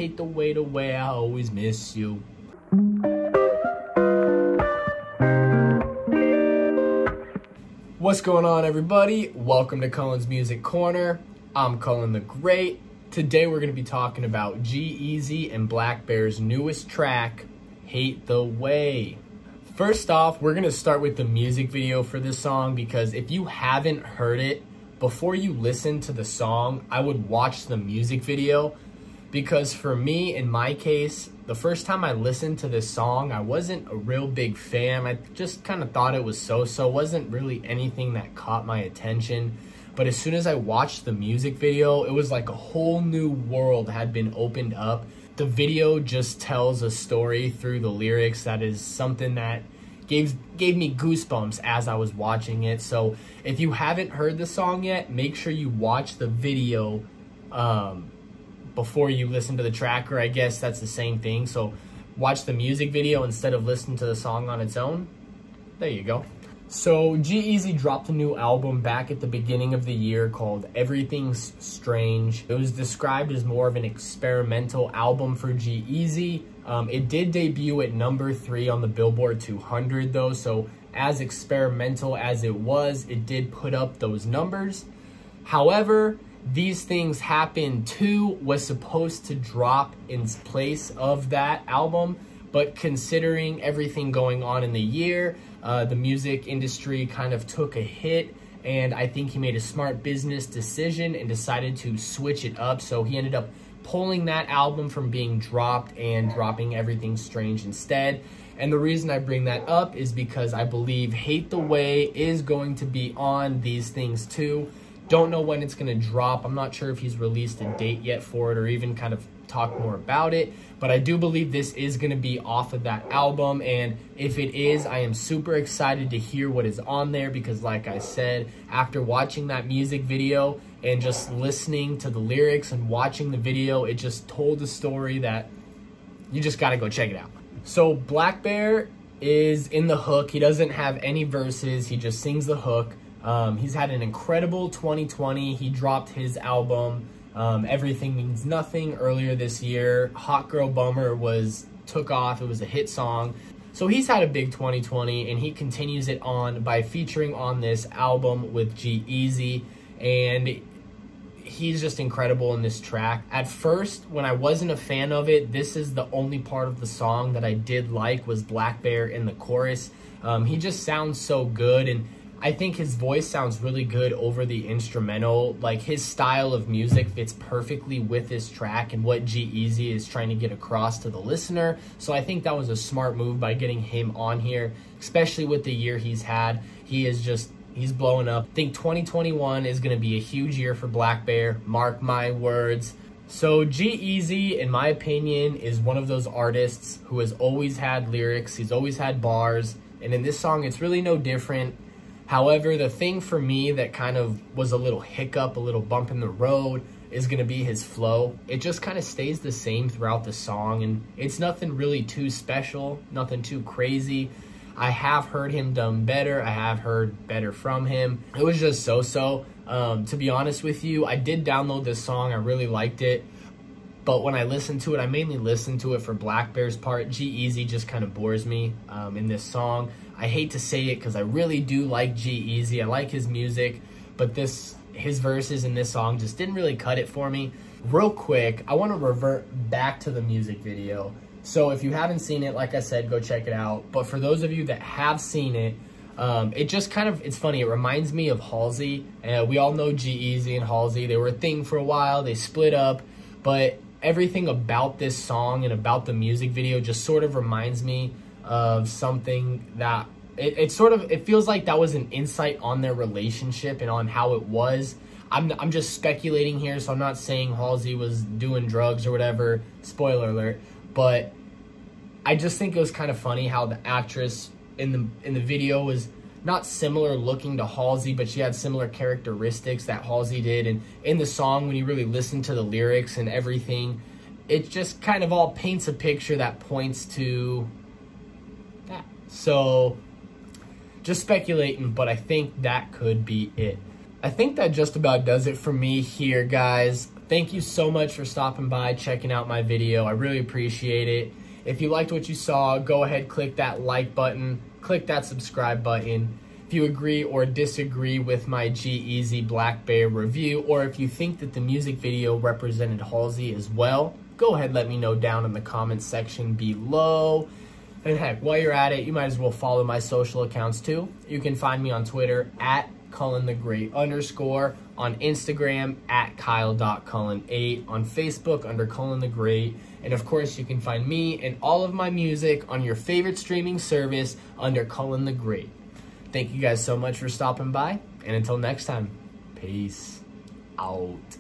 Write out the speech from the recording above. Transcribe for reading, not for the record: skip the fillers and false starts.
hate the way I always miss you. What's going on, everybody? Welcome to Cullen's Music Corner. I'm Cullen the Great. Today we're going to be talking about G-Eazy and Blackbear's newest track, Hate the Way. First off, we're going to start with the music video for this song, because if you haven't heard it, before you listen to the song, I would watch the music video. Because for me, in my case, the first time I listened to this song, I wasn't a real big fan. I just kind of thought it was so-so. Wasn't really anything that caught my attention. But as soon as I watched the music video, it was like a whole new world had been opened up. The video just tells a story through the lyrics that is something that gave me goosebumps as I was watching it. So if you haven't heard the song yet, make sure you watch the video before you listen to the track, or I guess that's the same thing. So watch the music video instead of listening to the song on its own. There you go. So G-Eazy dropped a new album back at the beginning of the year called Everything's Strange. It was described as more of an experimental album for G-Eazy. It did debut at number 3 on the Billboard 200 though, so as experimental as it was, it did put up those numbers. However, These Things Happen 2 was supposed to drop in place of that album, but considering everything going on in the year, the music industry kind of took a hit, and I think he made a smart business decision and decided to switch it up. So he ended up pulling that album from being dropped and dropping Everything's Strange instead. And the reason I bring that up is because I believe Hate the Way is going to be on These Things too. Don't know when it's going to drop. I'm not sure if he's released a date yet for it or even kind of talk more about it. But I do believe this is going to be off of that album. And if it is, I am super excited to hear what is on there, because like I said, after watching that music video and just listening to the lyrics and watching the video, it just told a story that you just got to go check it out. So Blackbear is in the hook. He doesn't have any verses. He just sings the hook. He's had an incredible 2020. He dropped his album, Everything Means Nothing, earlier this year. Hot Girl Bummer took off. It was a hit song. So he's had a big 2020, and he continues it on by featuring on this album with G-Eazy, and he's just incredible in this track. At first, when I wasn't a fan of it, this is the only part of the song that I did like, was Blackbear in the chorus. He just sounds so good, and I think his voice sounds really good over the instrumental. Like, his style of music fits perfectly with this track and what G-Eazy is trying to get across to the listener. So I think that was a smart move by getting him on here, especially with the year he's had. He's blowing up. I think 2021 is going to be a huge year for Blackbear. Mark my words. So G-Eazy, in my opinion, is one of those artists who has always had lyrics. He's always had bars. And in this song, it's really no different. However, the thing for me that kind of was a little hiccup, a little bump in the road, is going to be his flow. It just kind of stays the same throughout the song, and it's nothing really too special, nothing too crazy. I have heard him done better. I have heard better from him. It was just so-so. To be honest with you, I did download this song. I really liked it. But when I listened to it, I mainly listened to it for Blackbear's part. G-Eazy just kind of bores me in this song. I hate to say it because I really do like G-Eazy. I like his music, but his verses in this song just didn't really cut it for me. Real quick, I want to revert back to the music video. So if you haven't seen it, like I said, go check it out. But for those of you that have seen it, it just kind of, it's funny. It reminds me of Halsey. We all know G-Eazy and Halsey. They were a thing for a while. They split up, but everything about this song and about the music video just sort of reminds me of something that it feels like that was an insight on their relationship and on how it was. I'm just speculating here, so I'm not saying Halsey was doing drugs or whatever, spoiler alert, but I just think it was kind of funny how the actress in the video was not similar looking to Halsey, but she had similar characteristics that Halsey did. And in the song, when you really listen to the lyrics and everything, it just kind of all paints a picture that points to that. So just speculating, but I think that could be it. I think that just about does it for me here, guys. Thank you so much for stopping by, checking out my video. I really appreciate it. If you liked what you saw, go ahead, click that like button, click that subscribe button. If you agree or disagree with my G-Eazy Blackbear review, or if you think that the music video represented Halsey as well, go ahead, let me know down in the comments section below. And heck, while you're at it, you might as well follow my social accounts too. You can find me on Twitter at Cullen the Great _, on Instagram at Kyle.Cullen8, on Facebook under Cullen the Great, and of course you can find me and all of my music on your favorite streaming service under Cullen the Great. Thank you guys so much for stopping by, and until next time, peace out.